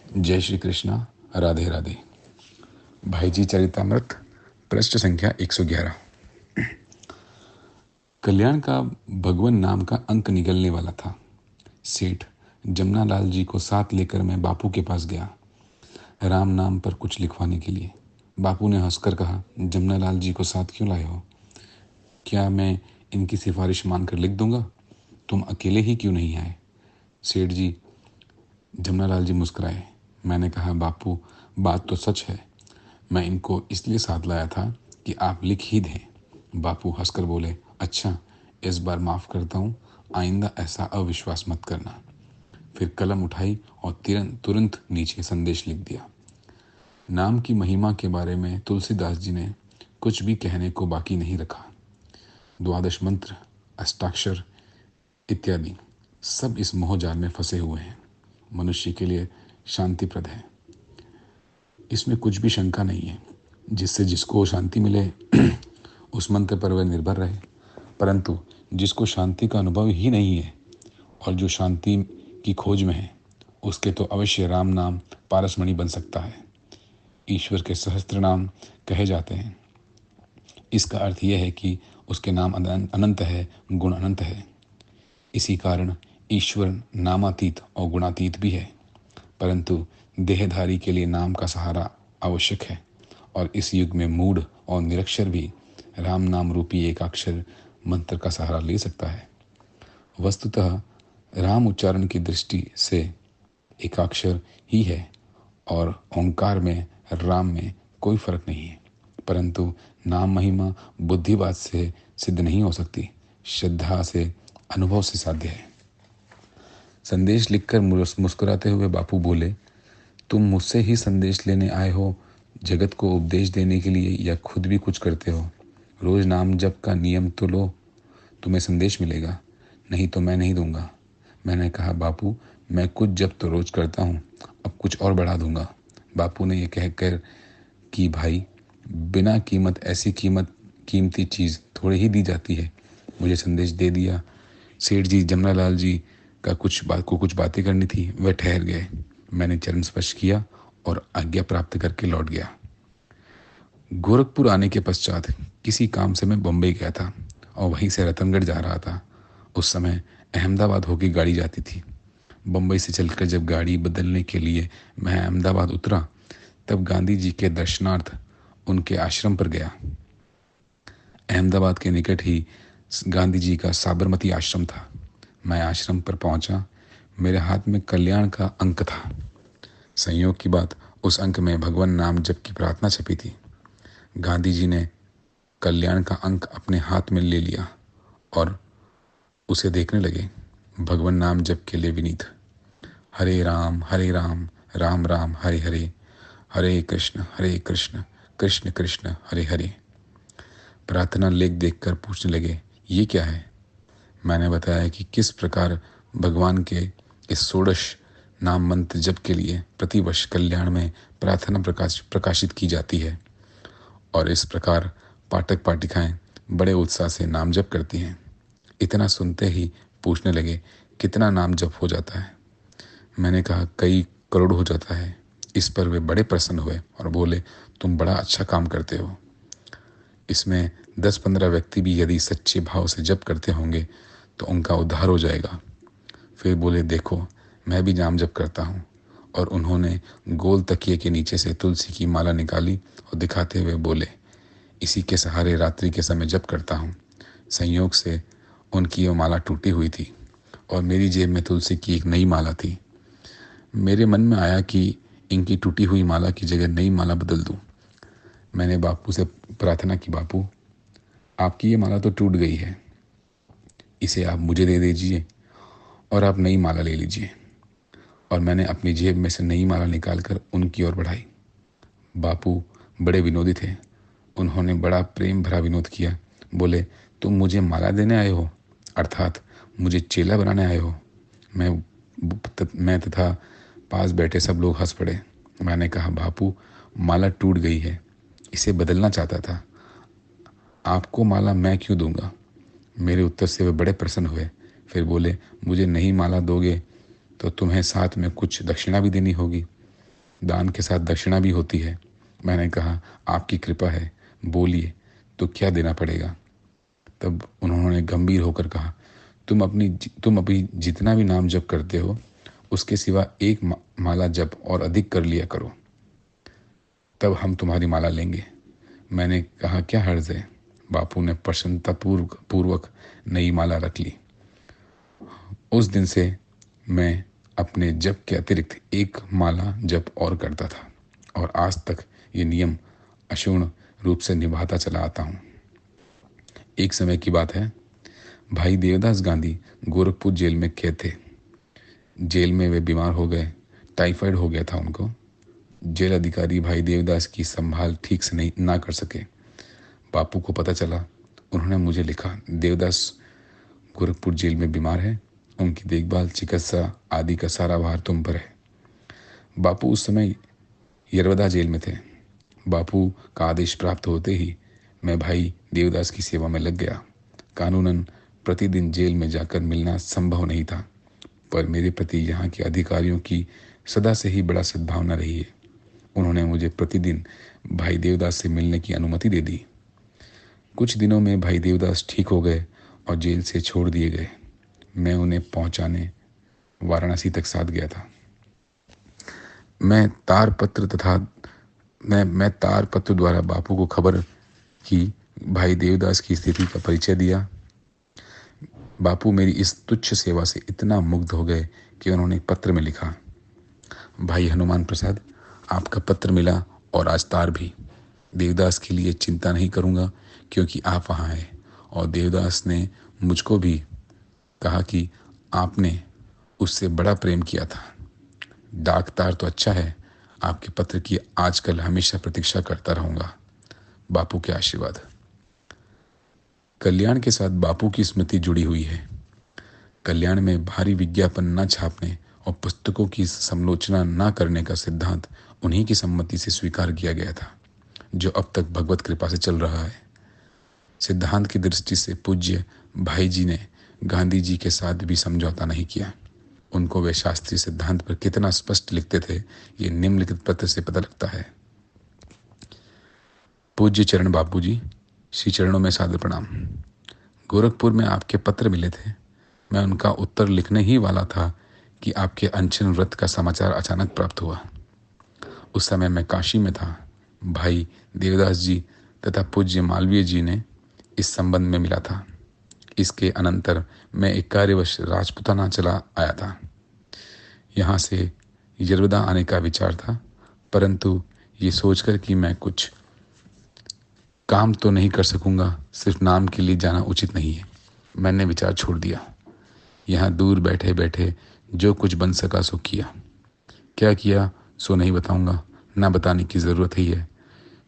जय श्री कृष्णा। राधे राधे। भाई जी चरितामृत पृष्ठ संख्या 111। कल्याण का भगवान नाम का अंक निकलने वाला था। सेठ जमनालाल जी को साथ लेकर मैं बापू के पास गया, राम नाम पर कुछ लिखवाने के लिए। बापू ने हंसकर कहा, जमनालाल जी को साथ क्यों लाए हो? क्या मैं इनकी सिफारिश मानकर लिख दूंगा? तुम अकेले ही क्यों नहीं आए? सेठ जी जमनालाल जी मुस्कुराए। मैंने कहा, बापू बात तो सच है, मैं इनको इसलिए साथ लाया था कि आप लिख ही दें। बापू हंसकर बोले, अच्छा इस बार माफ़ करता हूँ, आइंदा ऐसा अविश्वास मत करना। फिर कलम उठाई और तुरंत नीचे संदेश लिख दिया। नाम की महिमा के बारे में तुलसीदास जी ने कुछ भी कहने को बाकी नहीं रखा। द्वादश मंत्र, अष्टाक्षर इत्यादि सब इस मोहजाल में फंसे हुए हैं। मनुष्य के लिए शांतिप्रद है, इसमें कुछ भी शंका नहीं है। जिससे जिसको शांति मिले उस मंत्र पर वह निर्भर रहे। परंतु जिसको शांति का अनुभव ही नहीं है और जो शांति की खोज में है, उसके तो अवश्य राम नाम पारसमणि बन सकता है। ईश्वर के सहस्त्र नाम कहे जाते हैं। इसका अर्थ यह है कि उसके नाम अनंत है, गुण अनंत है। इसी कारण ईश्वर नामातीत और गुणातीत भी है। परंतु देहधारी के लिए नाम का सहारा आवश्यक है, और इस युग में मूढ़ और निरक्षर भी राम नाम रूपी एकाक्षर मंत्र का सहारा ले सकता है। वस्तुतः राम उच्चारण की दृष्टि से एकाक्षर ही है और ओंकार में, राम में कोई फर्क नहीं है। परंतु नाम महिमा बुद्धिवाद से सिद्ध नहीं हो सकती, श्रद्धा से, अनुभव से साध्य है। संदेश लिखकर मुस्कुराते हुए बापू बोले, तुम मुझसे ही संदेश लेने आए हो, जगत को उपदेश देने के लिए, या खुद भी कुछ करते हो? रोज नाम जप का नियम तो लो, तुम्हें संदेश मिलेगा, नहीं तो मैं नहीं दूंगा। मैंने कहा, बापू मैं कुछ जप तो रोज करता हूँ, अब कुछ और बढ़ा दूंगा। बापू ने यह कहकर कि भाई बिना कीमत ऐसी कीमती चीज़ थोड़ी ही दी जाती है, मुझे संदेश दे दिया। सेठ जी जमनालाल जी का कुछ बातें करनी थी, वह ठहर गए। मैंने चरण स्पर्श किया और आज्ञा प्राप्त करके लौट गया। गोरखपुर आने के पश्चात किसी काम से मैं बम्बई गया था और वहीं से रतनगढ़ जा रहा था। उस समय अहमदाबाद होकर गाड़ी जाती थी। बम्बई से चलकर जब गाड़ी बदलने के लिए मैं अहमदाबाद उतरा, तब गांधी जी के दर्शनार्थ उनके आश्रम पर गया। अहमदाबाद के निकट ही गांधी जी का साबरमती आश्रम था। मैं आश्रम पर पहुंचा, मेरे हाथ में कल्याण का अंक था। संयोग की बात, उस अंक में भगवान नाम जप की प्रार्थना छपी थी। गांधी जी ने कल्याण का अंक अपने हाथ में ले लिया और उसे देखने लगे। भगवान नाम जप के लिए विनीत, हरे राम राम राम हरे हरे, हरे कृष्ण कृष्ण कृष्ण हरे हरे। प्रार्थना लेख देखकर पूछने लगे, ये क्या है? मैंने बताया कि किस प्रकार भगवान के इस षोडश नाम मंत्र जप के लिए प्रतिवर्ष कल्याण में प्रार्थना प्रकाशित की जाती है, और इस प्रकार पाठक पाठिकाएं बड़े उत्साह से नाम जप करती हैं। इतना सुनते ही पूछने लगे, कितना नाम जप हो जाता है? मैंने कहा, कई करोड़ हो जाता है। इस पर वे बड़े प्रसन्न हुए और बोले, तुम बड़ा अच्छा काम करते हो। इसमें 10-15 व्यक्ति भी यदि सच्चे भाव से जप करते होंगे तो उनका उद्धार हो जाएगा। फिर बोले, देखो मैं भी नाम जप करता हूँ। और उन्होंने गोल तकिए के नीचे से तुलसी की माला निकाली और दिखाते हुए बोले, इसी के सहारे रात्रि के समय जप करता हूँ। संयोग से उनकी वो माला टूटी हुई थी और मेरी जेब में तुलसी की एक नई माला थी। मेरे मन में आया कि इनकी टूटी हुई माला की जगह नई माला बदल दूं। मैंने बापू से प्रार्थना की, बापू आपकी ये माला तो टूट गई है, इसे आप मुझे दे दीजिए और आप नई माला ले लीजिए। और मैंने अपनी जेब में से नई माला निकालकर उनकी ओर बढ़ाई। बापू बड़े विनोदी थे, उन्होंने बड़ा प्रेम भरा विनोद किया। बोले, तुम मुझे माला देने आए हो, अर्थात मुझे चेला बनाने आए हो? मैं तथा पास बैठे सब लोग हंस पड़े। मैंने कहा, बापू माला टूट गई है, इसे बदलना चाहता था, आपको माला मैं क्यों दूंगा? मेरे उत्तर से वे बड़े प्रसन्न हुए। फिर बोले, मुझे नई माला दोगे तो तुम्हें साथ में कुछ दक्षिणा भी देनी होगी। दान के साथ दक्षिणा भी होती है। मैंने कहा, आपकी कृपा है, बोलिए तो क्या देना पड़ेगा। तब उन्होंने गंभीर होकर कहा, तुम अभी जितना भी नाम जप करते हो उसके सिवा एक माला जप और अधिक कर लिया करो, तब हम तुम्हारी माला लेंगे। मैंने कहा, क्या हर्ज है। बापू ने प्रसन्नता पूर्वक नई माला रख ली। उस दिन से मैं अपने जप के अतिरिक्त एक माला जप और करता था और आज तक ये नियम अक्षुण्ण रूप से निभाता चला आता हूँ। एक समय की बात है, भाई देवदास गांधी गोरखपुर जेल में कैद थे। जेल में वे बीमार हो गए, टाइफाइड हो गया था उनको। जेल अधिकारी भाई देवदास की संभाल ठीक से नहीं ना कर सके। बापू को पता चला। उन्होंने मुझे लिखा, देवदास गोरखपुर जेल में बीमार है, उनकी देखभाल, चिकित्सा आदि का सारा भार तुम पर है। बापू उस समय यरवदा जेल में थे। बापू का आदेश प्राप्त होते ही मैं भाई देवदास की सेवा में लग गया। कानूनन प्रतिदिन जेल में जाकर मिलना संभव नहीं था, पर मेरे प्रति यहाँ के अधिकारियों की सदा से ही बड़ा सद्भावना रही है। उन्होंने मुझे प्रतिदिन भाई देवदास से मिलने की अनुमति दे दी। कुछ दिनों में भाई देवदास ठीक हो गए और जेल से छोड़ दिए गए। मैं उन्हें पहुंचाने वाराणसी तक साथ गया था। मैं तार पत्र द्वारा बापू को खबर की भाई देवदास की स्थिति का परिचय दिया। बापू मेरी इस तुच्छ सेवा से इतना मुग्ध हो गए कि उन्होंने पत्र में लिखा, भाई हनुमान प्रसाद, आपका पत्र मिला और आज तार भी। देवदास के लिए चिंता नहीं करूंगा क्योंकि आप वहाँ हैं। और देवदास ने मुझको भी कहा कि आपने उससे बड़ा प्रेम किया था। डाक तार तो अच्छा है, आपके पत्र की आजकल हमेशा प्रतीक्षा करता रहूंगा। बापू के आशीर्वाद। कल्याण के साथ बापू की स्मृति जुड़ी हुई है। कल्याण में भारी विज्ञापन न छापने और पुस्तकों की समालोचना न करने का सिद्धांत उन्हीं की सम्मति से स्वीकार किया गया था, जो अब तक भगवत कृपा से चल रहा है। सिद्धांत की दृष्टि से पूज्य भाई जी ने गांधी जी के साथ भी समझौता नहीं किया। उनको वे शास्त्रीय सिद्धांत पर कितना स्पष्ट लिखते थे, ये निम्नलिखित पत्र से पता लगता है। पूज्य चरण बापू जी, श्री चरणों में सादर प्रणाम। गोरखपुर में आपके पत्र मिले थे। मैं उनका उत्तर लिखने ही वाला था कि आपके अनशन व्रत का समाचार अचानक प्राप्त हुआ। उस समय मैं काशी में था। भाई देवदास जी तथा पूज्य मालवीय जी ने इस संबंध में मिला था। इसके अनंतर मैं एक कार्यवश राजपुताना चला आया था। यहाँ से यरवदा आने का विचार था, परंतु ये सोचकर कि मैं कुछ काम तो नहीं कर सकूंगा, सिर्फ नाम के लिए जाना उचित नहीं है, मैंने विचार छोड़ दिया। यहाँ दूर बैठे बैठे जो कुछ बन सका सो किया। क्या किया सो नहीं बताऊंगा, ना बताने की ज़रूरत ही है।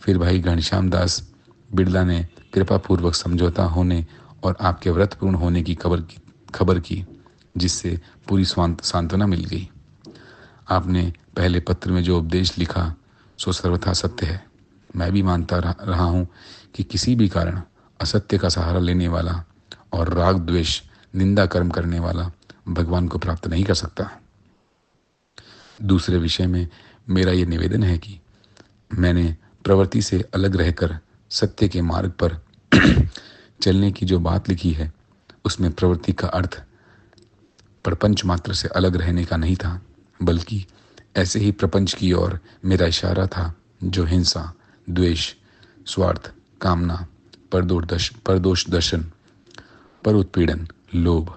फिर भाई घनश्याम दास बिड़ला ने कृपापूर्वक समझौता होने और आपके व्रत पूर्ण होने की खबर की, जिससे पूरी सांत्वना मिल गई। आपने पहले पत्र में जो उपदेश लिखा सो सर्वथा सत्य है। मैं भी मानता रहा हूँ कि किसी भी कारण असत्य का सहारा लेने वाला और राग द्वेष निंदा कर्म करने वाला भगवान को प्राप्त नहीं कर सकता। दूसरे विषय में मेरा ये निवेदन है कि मैंने प्रवृत्ति से अलग रहकर सत्य के मार्ग पर चलने की जो बात लिखी है, उसमें प्रवृत्ति का अर्थ प्रपंच मात्र से अलग रहने का नहीं था, बल्कि ऐसे ही प्रपंच की ओर मेरा इशारा था जो हिंसा, द्वेष, स्वार्थ, कामना, परदोष दर्शन, पर उत्पीड़न, लोभ,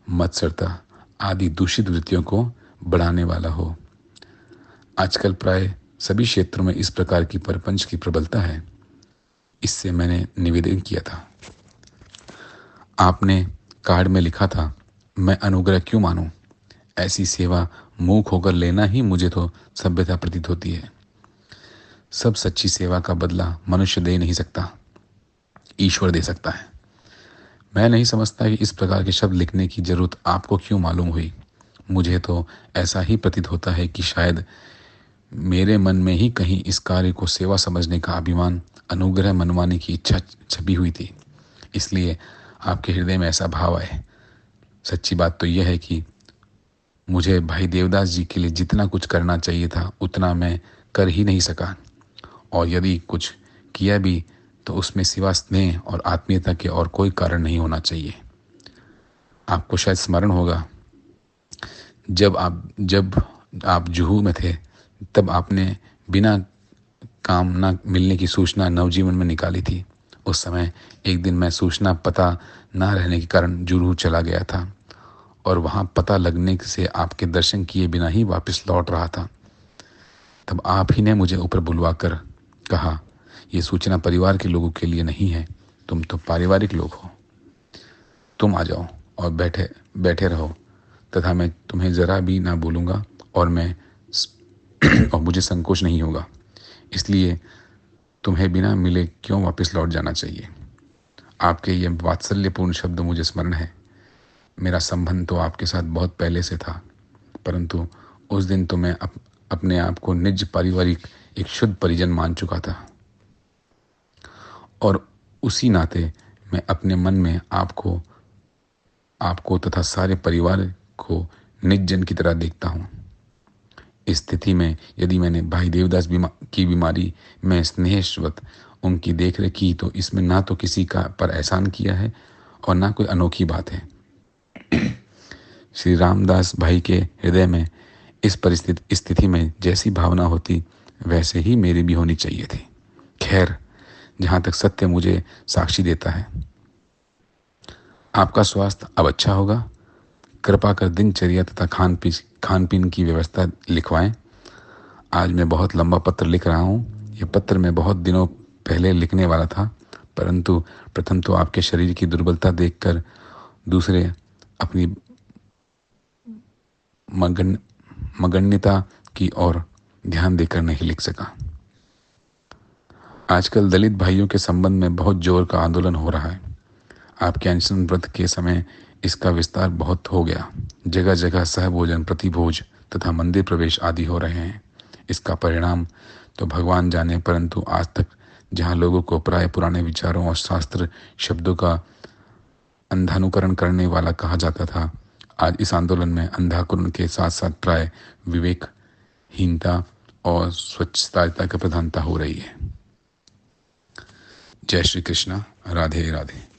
मत्सरता आदि दूषित वृत्तियों को बढ़ाने वाला हो। आजकल प्राय सभी क्षेत्रों में इस प्रकार की परपंच की प्रबलता है। इससे मैंने निवेदन किया था। आपने कार्ड में लिखा था, मैं अनुग्रह क्यों मानूं? ऐसी सेवा मूक होकर लेना ही मुझे तो सभ्यता प्रतीत होती है। सब सच्ची सेवा का बदला मनुष्य दे नहीं सकता, ईश्वर दे सकता है। मैं नहीं समझता कि इस प्रकार के शब्द लिखने की जरूरत आपको क्यों मालूम हुई। मुझे तो ऐसा ही प्रतीत होता है कि शायद मेरे मन में ही कहीं इस कार्य को सेवा समझने का अभिमान, अनुग्रह मनवाने की इच्छा छपी हुई थी, इसलिए आपके हृदय में ऐसा भाव आए। सच्ची बात तो यह है कि मुझे भाई देवदास जी के लिए जितना कुछ करना चाहिए था उतना मैं कर ही नहीं सका, और यदि कुछ किया भी तो उसमें सिवा स्नेह और आत्मीयता के और कोई कारण नहीं होना चाहिए। आपको शायद स्मरण होगा, जब आप जुहू में थे तब आपने बिना काम ना मिलने की सूचना नवजीवन में निकाली थी। उस समय एक दिन मैं सूचना पता ना रहने के कारण जुहू चला गया था और वहाँ पता लगने से आपके दर्शन किए बिना ही वापस लौट रहा था। तब आप ही ने मुझे ऊपर बुलवाकर कहा, ये सूचना परिवार के लोगों के लिए नहीं है, तुम तो पारिवारिक लोग हो, तुम आ जाओ और बैठे बैठे रहो, तथा मैं तुम्हें ज़रा भी ना बोलूँगा और और मुझे संकोच नहीं होगा, इसलिए तुम्हें बिना मिले क्यों वापस लौट जाना चाहिए। आपके ये वात्सल्यपूर्ण शब्द मुझे स्मरण है। मेरा संबंध तो आपके साथ बहुत पहले से था, परंतु उस दिन तो मैं अपने आप को निज पारिवारिक एक शुद्ध परिजन मान चुका था, और उसी नाते मैं अपने मन में आपको तथा सारे परिवार को निज जन की तरह देखता हूँ। इस स्थिति में यदि मैंने भाई देवदास की बीमारी में स्नेहवश उनकी देखरेख की तो इसमें ना तो किसी का पर एहसान किया है और ना कोई अनोखी बात है। श्री रामदास भाई के हृदय में इस स्थिति में जैसी भावना होती वैसे ही मेरी भी होनी चाहिए थी। खैर, जहाँ तक सत्य मुझे साक्षी देता है, आपका स्वास्थ्य अब अच्छा होगा। कृपा कर दिनचर्या तथा खान पीन की व्यवस्था लिखवाएं। आज मैं बहुत लंबा पत्र लिख रहा हूँ। यह पत्र मैं बहुत दिनों पहले लिखने वाला था, परंतु प्रथम तो आपके शरीर की दुर्बलता देखकर, दूसरे अपनी मगन्यता की ओर ध्यान देकर नहीं लिख सका। आजकल दलित भाइयों के संबंध में बहुत जोर का आंदोलन हो रहा है। आपके अनशन व्रत के समय इसका विस्तार बहुत हो गया। जगह जगह सहभोजन, प्रतिभोज तथा मंदिर प्रवेश आदि हो रहे हैं। इसका परिणाम तो भगवान जाने, परंतु आज तक जहाँ लोगों को प्राय पुराने विचारों और शास्त्र शब्दों का अंधानुकरण करने वाला कहा जाता था, आज इस आंदोलन में अंधानुकरण के साथ साथ प्राय विवेकहीनता और स्वच्छता का प्रधानता हो रही है। जय श्री कृष्णा। राधे राधे।